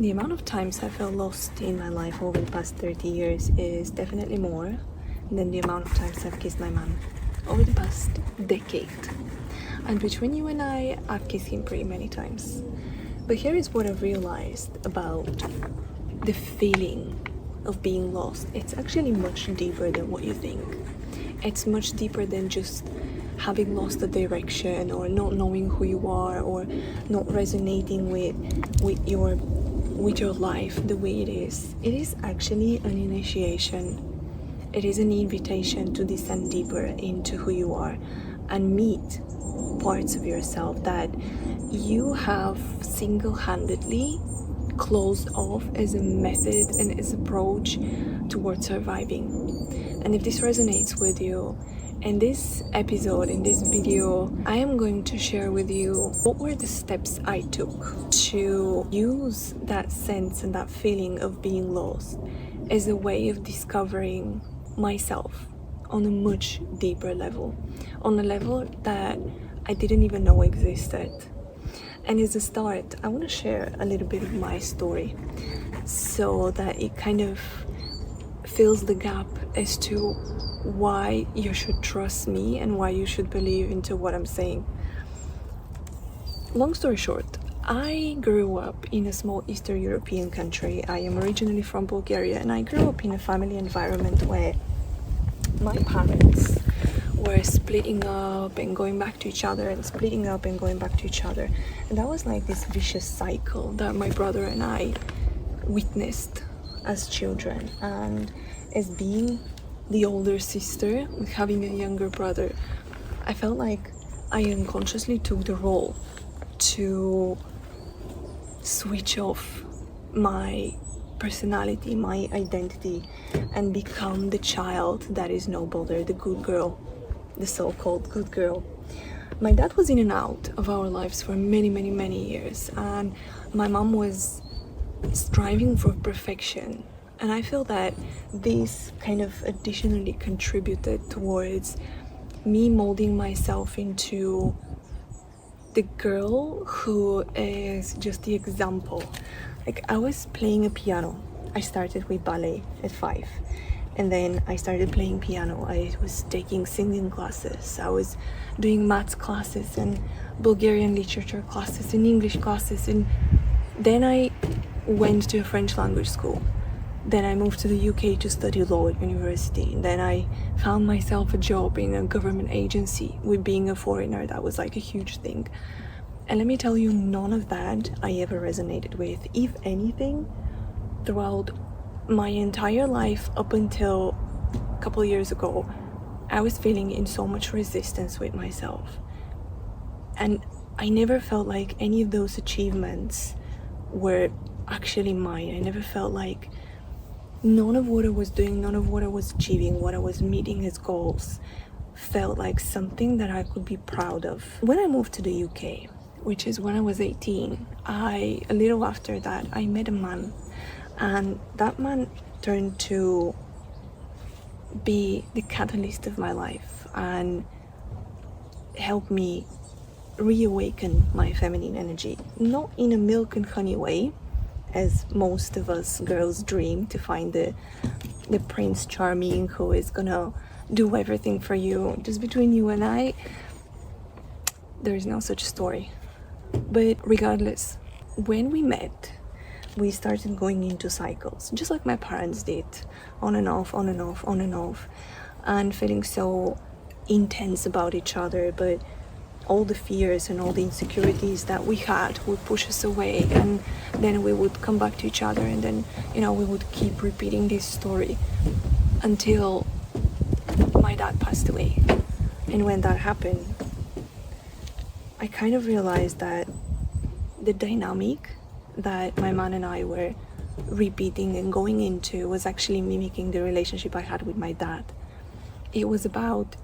The amount of times I felt lost in my life over the past 30 years is definitely more than the amount of times I've kissed my man over the past decade. And between you and I've kissed him pretty many times. But here is what I've realized about the feeling of being lost. It's actually much deeper than what you think. It's much deeper than just having lost the direction or not knowing who you are or not resonating with your life the way it is. It is actually an initiation. It is an invitation to descend deeper into who you are and meet parts of yourself that you have single-handedly closed off as a method and as approach towards surviving. And if this resonates with you, in this episode, in this video, I am going to share with you what were the steps I took to use that sense and that feeling of being lost as a way of discovering myself on a much deeper level, on a level that I didn't even know existed. And as a start, I want to share a little bit of my story so that it kind of fills the gap as to why you should trust me and why you should believe into what I'm saying. Long story short, I grew up in a small Eastern European country. I am originally from Bulgaria, and I grew up in a family environment where my parents were splitting up and going back to each other and splitting up and going back to each other. And that was like this vicious cycle that my brother and I witnessed as children. And as being the older sister with having a younger brother, I felt like I unconsciously took the role to switch off my personality, my identity, and become the child that is no bother, the good girl, the so-called good girl. My dad was in and out of our lives for many years, and my mom was striving for perfection. And I feel that this kind of additionally contributed towards me molding myself into the girl who is just the example. Like, I was playing a piano. I started with ballet at 5. And then I started playing piano. I was taking singing classes. I was doing maths classes and Bulgarian literature classes and English classes. And then I went to a French language school. Then I moved to the UK to study law at university. And then I found myself a job in a government agency. With being a foreigner, that was like a huge thing. And let me tell you, none of that I ever resonated with. If anything, throughout my entire life up until a couple of years ago, I was feeling in so much resistance with myself. And I never felt like any of those achievements were actually mine. I never felt like none of what I was doing, none of what I was achieving, what I was meeting as goals, felt like something that I could be proud of. When I moved to the UK, which is when I was 18, a little after that, I met a man. And that man turned to be the catalyst of my life and help me reawaken my feminine energy. Not in a milk and honey way, as most of us girls dream, to find the Prince Charming who is gonna do everything for you. Just between you and I, there is no such story. But regardless, when we met, we started going into cycles, just like my parents did, on and off, on and off, on and off, and feeling so intense about each other. But all the fears and all the insecurities that we had would push us away, and then we would come back to each other, and then, we would keep repeating this story until my dad passed away. And when that happened, I kind of realized that the dynamic that my man and I were repeating and going into was actually mimicking the relationship I had with my dad. It was about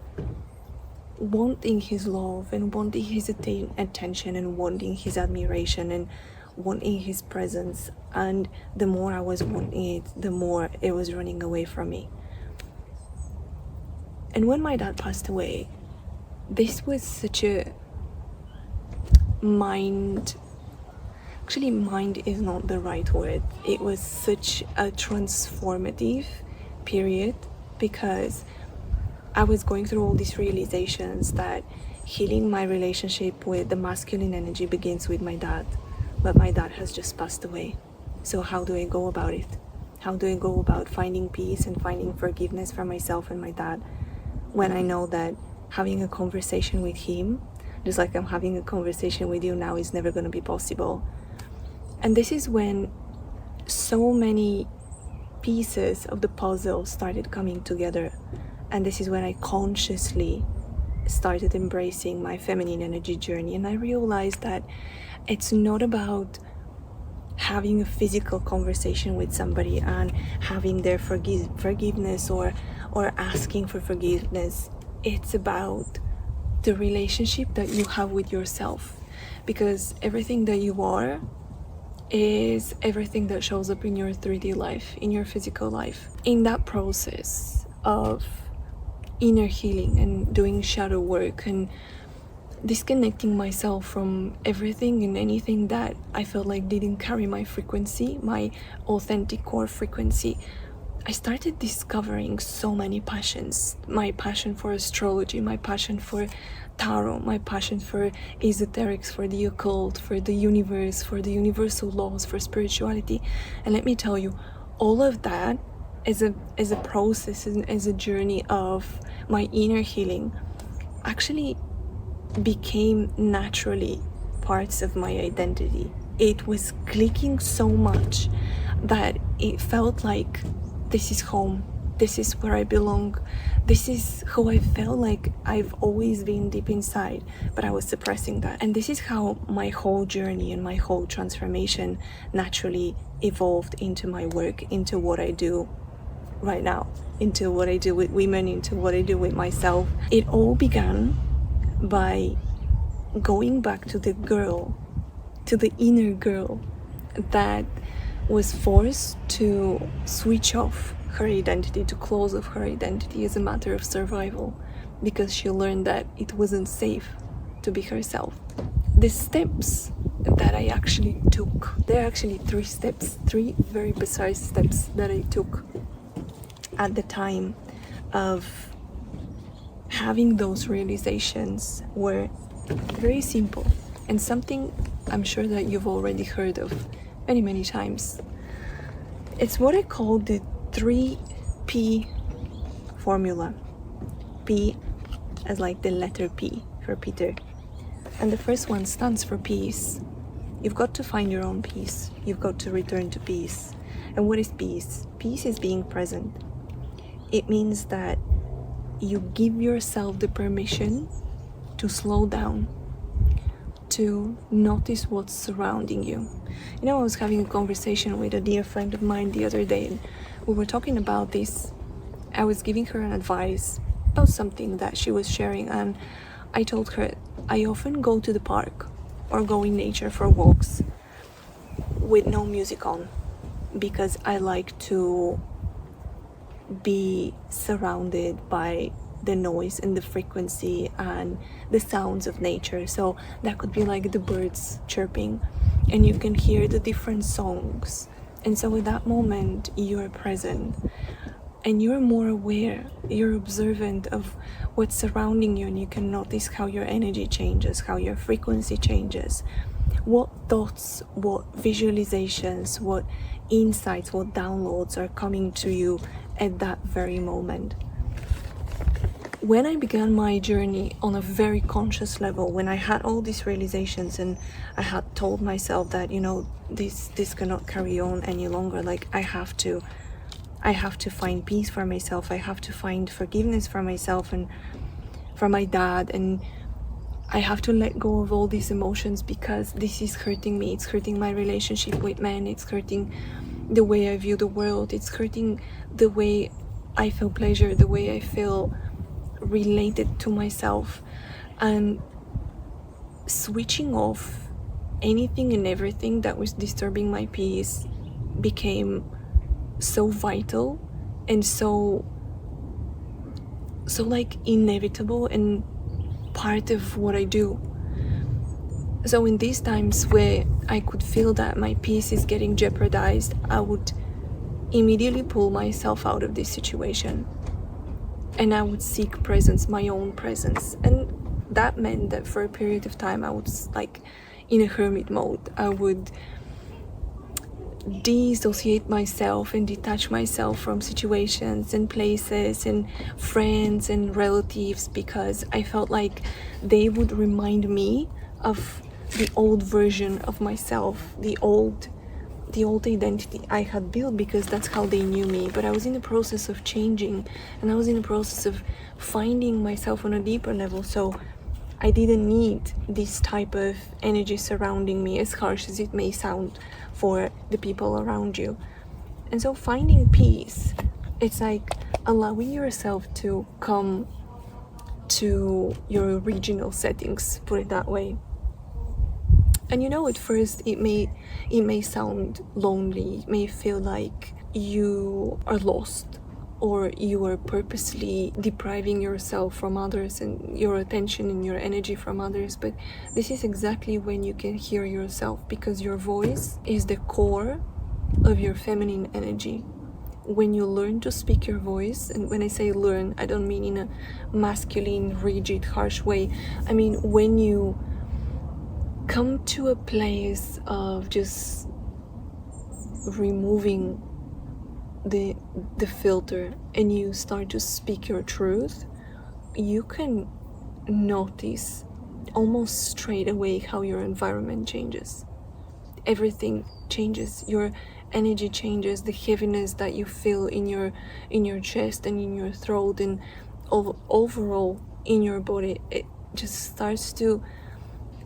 wanting his love and wanting his attention and wanting his admiration and wanting his presence. And the more I was wanting it, the more it was running away from me. And when my dad passed away, this was such a actually, mind is not the right word. It was such a transformative period because I was going through all these realizations that healing my relationship with the masculine energy begins with my dad, but my dad has just passed away. So how do I go about it? How do I go about finding peace and finding forgiveness for myself and my dad when I know that having a conversation with him, just like I'm having a conversation with you now, is never going to be possible? And this is when so many pieces of the puzzle started coming together. And this is when I consciously started embracing my feminine energy journey. And I realized that it's not about having a physical conversation with somebody and having their forgiveness or asking for forgiveness. It's about the relationship that you have with yourself, because everything that you are is everything that shows up in your 3D life, in your physical life. In that process of inner healing and doing shadow work and disconnecting myself from everything and anything that I felt like didn't carry my frequency, my authentic core frequency, I started discovering so many passions. My passion for astrology, my passion for tarot, my passion for esoterics, for the occult, for the universe, for the universal laws, for spirituality. And let me tell you, all of that as a process, as a journey of my inner healing, actually became naturally parts of my identity. It was clicking so much that it felt like this is home, this is where I belong, this is who I felt like I've always been deep inside, but I was suppressing that. And this is how my whole journey and my whole transformation naturally evolved into my work, into what I do right now, into what I do with women, into what I do with myself. It all began by going back to the girl, to the inner girl that was forced to switch off her identity, to close off her identity as a matter of survival, because she learned that it wasn't safe to be herself. The steps that I actually took, there are actually three very bizarre steps that I took at the time of having those realizations, were very simple and something I'm sure that you've already heard of many times. It's what I call the 3P formula. P as like the letter P for Peter. And the first one stands for peace. You've got to find your own peace. You've got to return to peace. And what is peace? Peace is being present. It means that you give yourself the permission to slow down, to notice what's surrounding you. You know, I was having a conversation with a dear friend of mine the other day, and we were talking about this. I was giving her an advice about something that she was sharing, and I told her I often go to the park or go in nature for walks with no music on, because I like to be surrounded by the noise and the frequency and the sounds of nature. So that could be like the birds chirping, and you can hear the different songs. And so at that moment you're present and you're more aware, you're observant of what's surrounding you, and you can notice how your energy changes, how your frequency changes, what thoughts, what visualizations, what insights, what downloads are coming to you at that very moment. When I began my journey on a very conscious level, when I had all these realizations and I had told myself that, you know, this cannot carry on any longer, like I have to find peace for myself, I have to find forgiveness for myself and for my dad, and I have to let go of all these emotions because this is hurting me, it's hurting my relationship with men, it's hurting the way I view the world, it's hurting the way I feel pleasure, the way I feel related to myself. And switching off anything and everything that was disturbing my peace became so vital and so like inevitable and part of what I do. So in these times where I could feel that my peace is getting jeopardized, I would immediately pull myself out of this situation, and I would seek presence, my own presence. And that meant that for a period of time I was like in a hermit mode. I would dissociate myself and detach myself from situations and places and friends and relatives, because I felt like they would remind me of the old version of myself, the old identity I had built, because that's how they knew me. But I was in the process of changing, and I was in the process of finding myself on a deeper level, so I didn't need this type of energy surrounding me, as harsh as it may sound for the people around you. And so finding peace, it's like allowing yourself to come to your original settings, put it that way. And at first it may sound lonely, it may feel like you are lost, or you are purposely depriving yourself from others and your attention and your energy from others. But this is exactly when you can hear yourself, because your voice is the core of your feminine energy. When you learn to speak your voice, and when I say learn, I don't mean in a masculine, rigid, harsh way. I mean when you come to a place of just removing the filter, and you start to speak your truth, you can notice almost straight away how your environment changes. Everything changes. Your energy changes. The heaviness that you feel in your chest and in your throat and overall in your body, it just starts to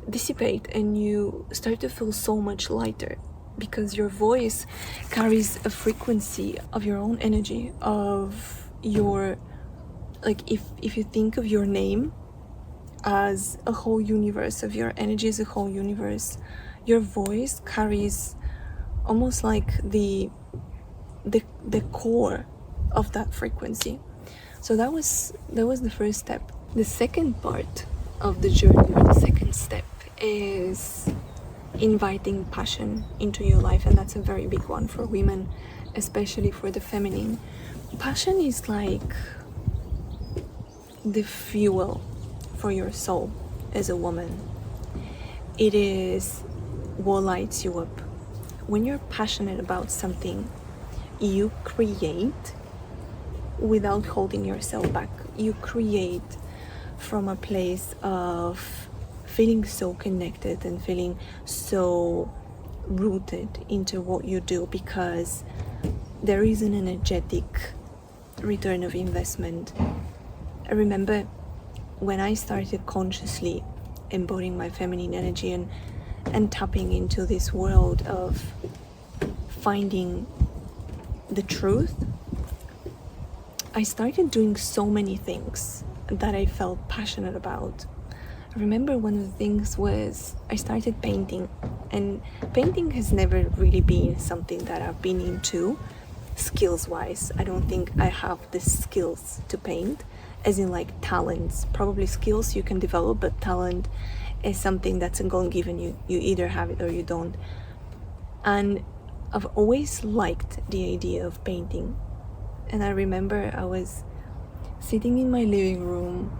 dissipate, and you start to feel so much lighter, because your voice carries a frequency of your own energy, of your, like, if you think of your name as a whole universe, of your energy as a whole universe, your voice carries almost like the core of that frequency. So that was the first step. The second part of the journey, or the second step, is inviting passion into your life, and that's a very big one for women, especially for the feminine. Passion is like the fuel for your soul as a woman. It is what lights you up. When you're passionate about something, you create without holding yourself back. You create from a place of feeling so connected and feeling so rooted into what you do, because there is an energetic return of investment. I remember when I started consciously embodying my feminine energy and tapping into this world of finding the truth, I started doing so many things that I felt passionate about. I remember one of the things was I started painting, and painting has never really been something that I've been into skills wise. I don't think I have the skills to paint, as in like talents. Probably skills you can develop, but talent is something that's a God given. You either have it or you don't. And I've always liked the idea of painting. And I remember I was sitting in my living room.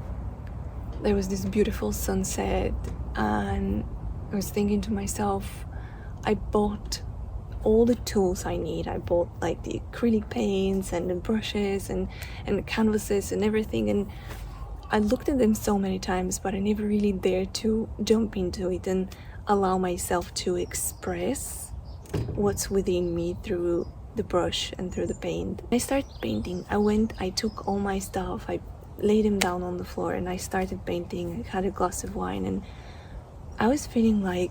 There was this beautiful sunset, and I was thinking to myself, I bought all the tools I need. I bought like the acrylic paints and the brushes and the canvases and everything, and I looked at them so many times, but I never really dared to jump into it and allow myself to express what's within me through the brush and through the paint. I started painting. I took all my stuff, I laid them down on the floor, and I started painting. I had a glass of wine, and I was feeling like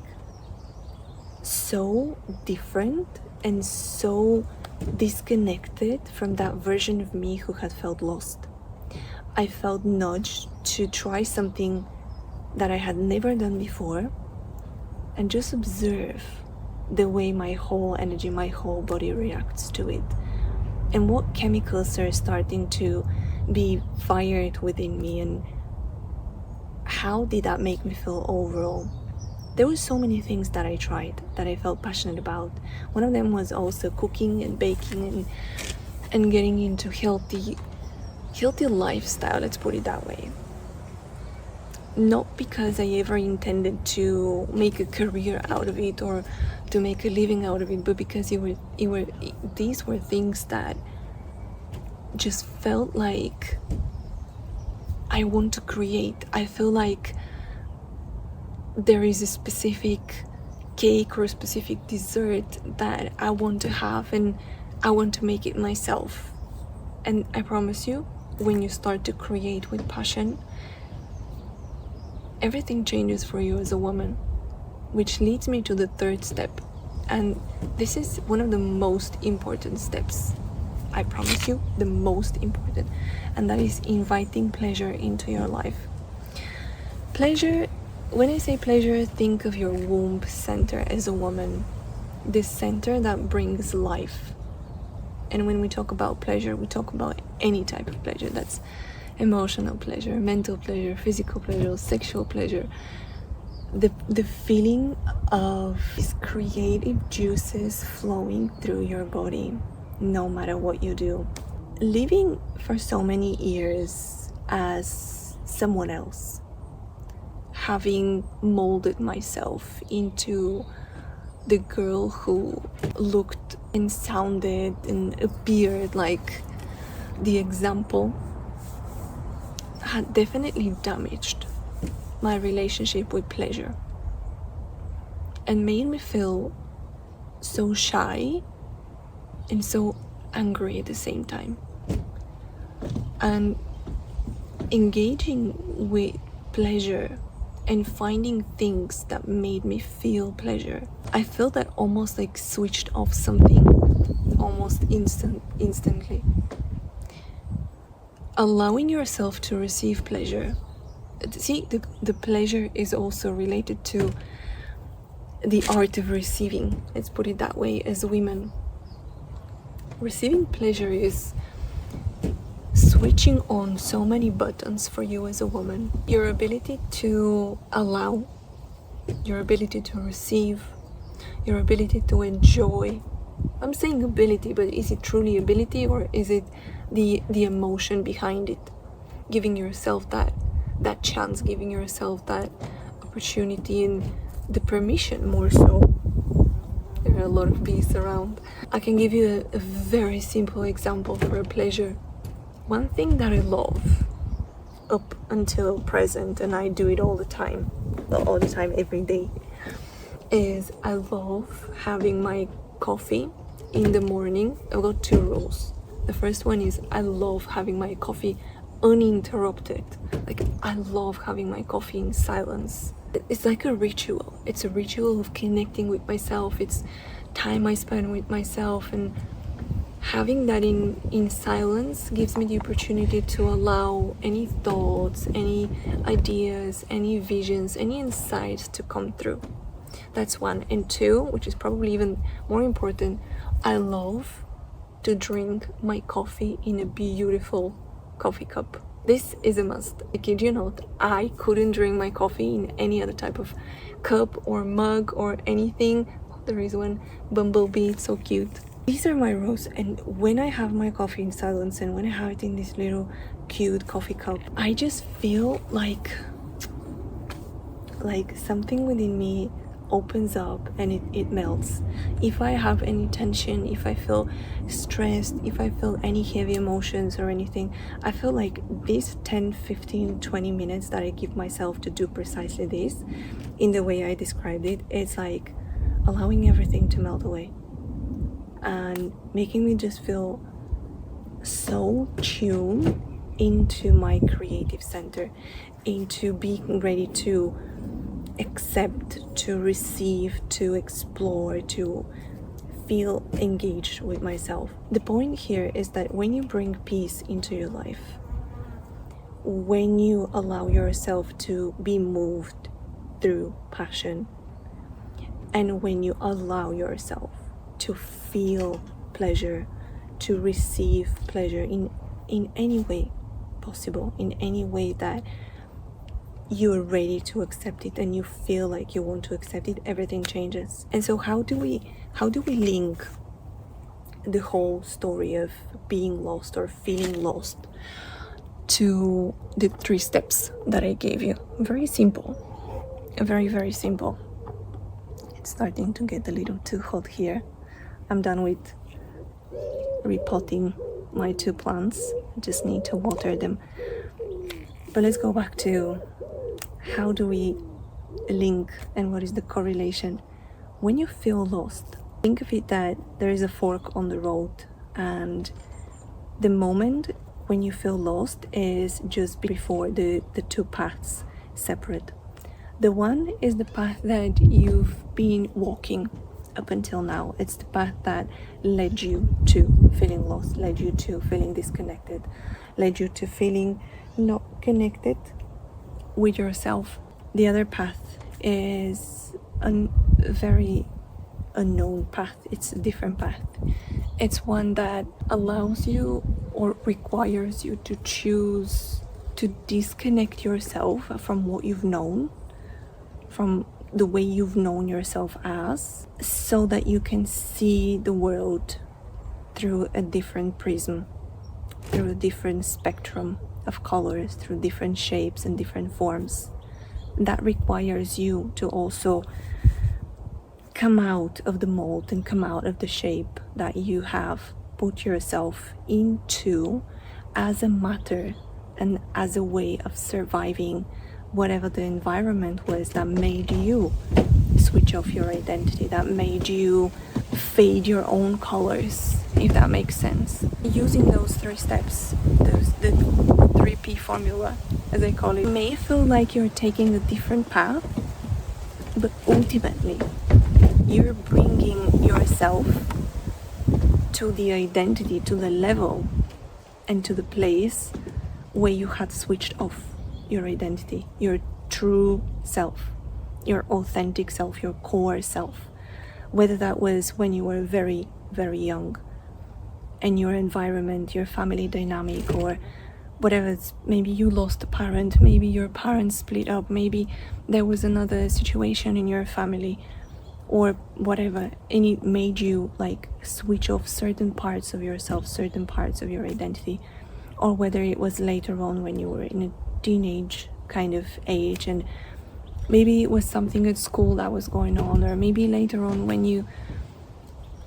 so different and so disconnected from that version of me who had felt lost. I felt nudged to try something that I had never done before and just observe the way my whole energy, my whole body reacts to it, and what chemicals are starting to be fired within me, and how did that make me feel overall. There were so many things that I tried that I felt passionate about. One of them was also cooking and baking and getting into healthy lifestyle, let's put it that way. Not because I ever intended to make a career out of it or to make a living out of it, but because these were things that just felt like I want to create. I feel like there is a specific cake or a specific dessert that I want to have, and I want to make it myself. And I promise you, when you start to create with passion, everything changes for you as a woman, which leads me to the third step. And this is one of the most important steps. I promise you, the most important. And that is inviting pleasure into your life. Pleasure, when I say pleasure, think of your womb center as a woman. This center that brings life. And when we talk about pleasure, we talk about any type of pleasure. That's emotional pleasure, mental pleasure, physical pleasure, sexual pleasure. The feeling of these creative juices flowing through your body, no matter what you do. Living for so many years as someone else, having molded myself into the girl who looked and sounded and appeared like the example, had definitely damaged my relationship with pleasure and made me feel so shy and so angry at the same time. And engaging with pleasure and finding things that made me feel pleasure, I felt that almost like switched off something almost instantly. Allowing yourself to receive pleasure. See, the pleasure is also related to the art of receiving, let's put it that way, as women. Receiving pleasure is switching on so many buttons for you as a woman. Your ability to allow, your ability to receive, your ability to enjoy. I'm saying ability, but is it truly ability, or is it the emotion behind it? Giving yourself that chance, giving yourself that opportunity and the permission, more so. There are a lot of bees around. I can give you a very simple example for a pleasure. One thing that I love up until present, and I do it all the time, every day, is I love having my coffee in the morning. I've got 2 rules. The first one is I love having my coffee uninterrupted. Like, I love having my coffee in silence. It's like a ritual. It's a ritual of connecting with myself. It's time I spend with myself, and having that in silence gives me the opportunity to allow any thoughts, any ideas, any visions, any insights to come through. That's one. And 2, which is probably even more important, I love to drink my coffee in a beautiful coffee cup. This is a must. I kid you not, I couldn't drink my coffee in any other type of cup or mug or anything. There is one, Bumblebee, it's so cute. These are my rules, and when I have my coffee in silence and when I have it in this little cute coffee cup, I just feel like something within me opens up and it melts. If I have any tension, if I feel stressed, if I feel any heavy emotions or anything, I feel like these 10, 15, 20 minutes that I give myself to do precisely this, in the way I described it, it's like allowing everything to melt away and making me just feel so tuned into my creative center, into being ready to accept, to receive, to explore, to feel engaged with myself. The point here is that when you bring peace into your life, when you allow yourself to be moved through passion, and when you allow yourself to feel pleasure, to receive pleasure in any way possible, in any way that you're ready to accept it and you feel like you want to accept it, everything changes. And so how do we link the whole story of being lost or feeling lost to the 3 steps that I gave you? Very simple, very, very simple. It's starting to get a little too hot here. I'm done with repotting my 2 plants. I just need to water them. But let's go back to how do we link and what is the correlation? When you feel lost, think of it that there is a fork on the road, and the moment when you feel lost is just before the 2 paths separate. The one is the path that you've been walking up until now. It's the path that led you to feeling lost, led you to feeling disconnected, led you to feeling not connected with yourself. The other path is a very unknown path. It's a different path. It's one that allows you or requires you to choose to disconnect yourself from what you've known, from the way you've known yourself as, so that you can see the world through a different prism, through a different spectrum of colors, through different shapes and different forms. That requires you to also come out of the mold and come out of the shape that you have put yourself into as a matter and as a way of surviving whatever the environment was that made you switch off your identity, that made you fade your own colors, if that makes sense. Using those 3 steps, the 3P formula, as I call it, may feel like you're taking a different path, but ultimately you're bringing yourself to the identity, to the level and to the place where you had switched off your identity, your true self, your authentic self, your core self. Whether that was when you were very, very young and your environment, your family dynamic, or whatever. Maybe you lost a parent, maybe your parents split up, maybe there was another situation in your family or whatever, and it made you like switch off certain parts of yourself, certain parts of your identity. Or whether it was later on when you were in a teenage kind of age and maybe it was something at school that was going on, or maybe later on when you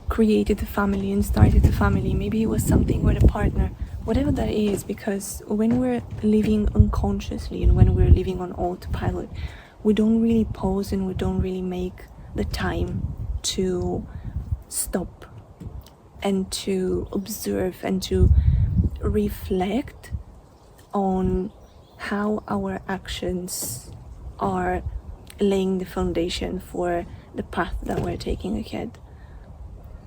created a family and started a family, maybe it was something with a partner, whatever that is. Because when we're living unconsciously and when we're living on autopilot, we don't really pause and we don't really make the time to stop and to observe and to reflect on how our actions are laying the foundation for the path that we're taking ahead.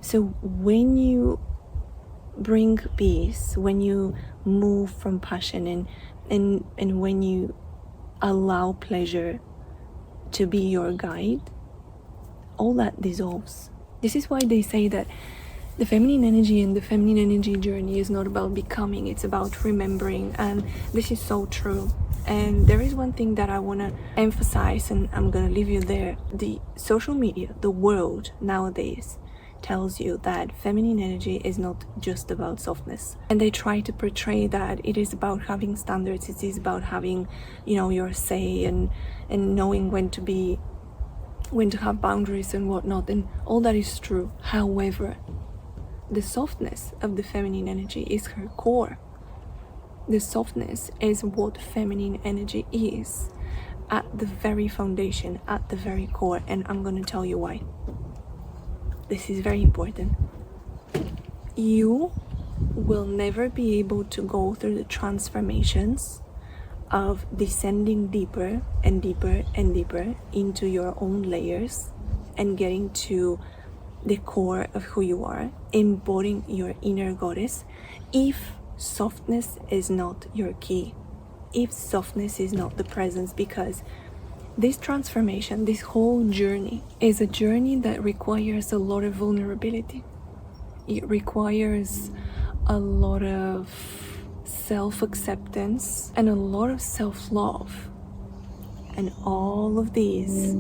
So when you bring peace, when you move from passion and when you allow pleasure to be your guide, all that dissolves. This is why they say that the feminine energy and the feminine energy journey is not about becoming, it's about remembering. And this is so true. And there is one thing that I want to emphasize, and I'm going to leave you there. The social media, the world nowadays tells you that feminine energy is not just about softness. And they try to portray that it is about having standards, it is about having, your say and knowing when to have boundaries and whatnot. And all that is true. However, the softness of the feminine energy is her core. The softness is what feminine energy is at the very foundation, at the very core. And I'm going to tell you why. This is very important. You will never be able to go through the transformations of descending deeper and deeper and deeper into your own layers and getting to the core of who you are, embodying your inner goddess, if softness is not your key, if softness is not the presence. Because this transformation, this whole journey is a journey that requires a lot of vulnerability. It requires a lot of self-acceptance and a lot of self-love. And all of these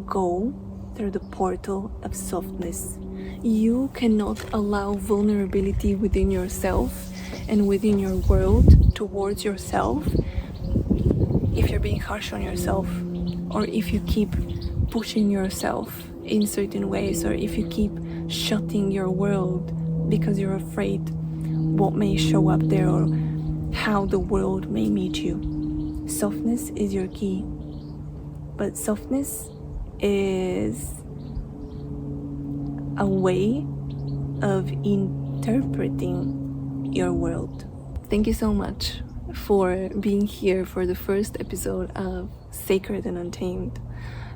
go through the portal of softness. You cannot allow vulnerability within yourself and within your world towards yourself if you're being harsh on yourself, or if you keep pushing yourself in certain ways, or if you keep shutting your world because you're afraid what may show up there or how the world may meet you. Softness is your key, but softness is a way of interpreting your world. Thank you so much for being here for the first episode of Sacred and Untamed.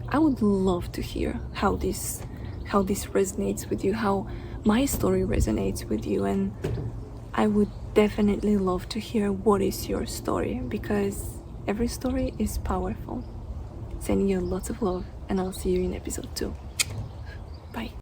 I would love to hear how this resonates with you, how my story resonates with you, and I would definitely love to hear what is your story, because every story is powerful. Sending you lots of love, and I'll see you in episode 2. Bye.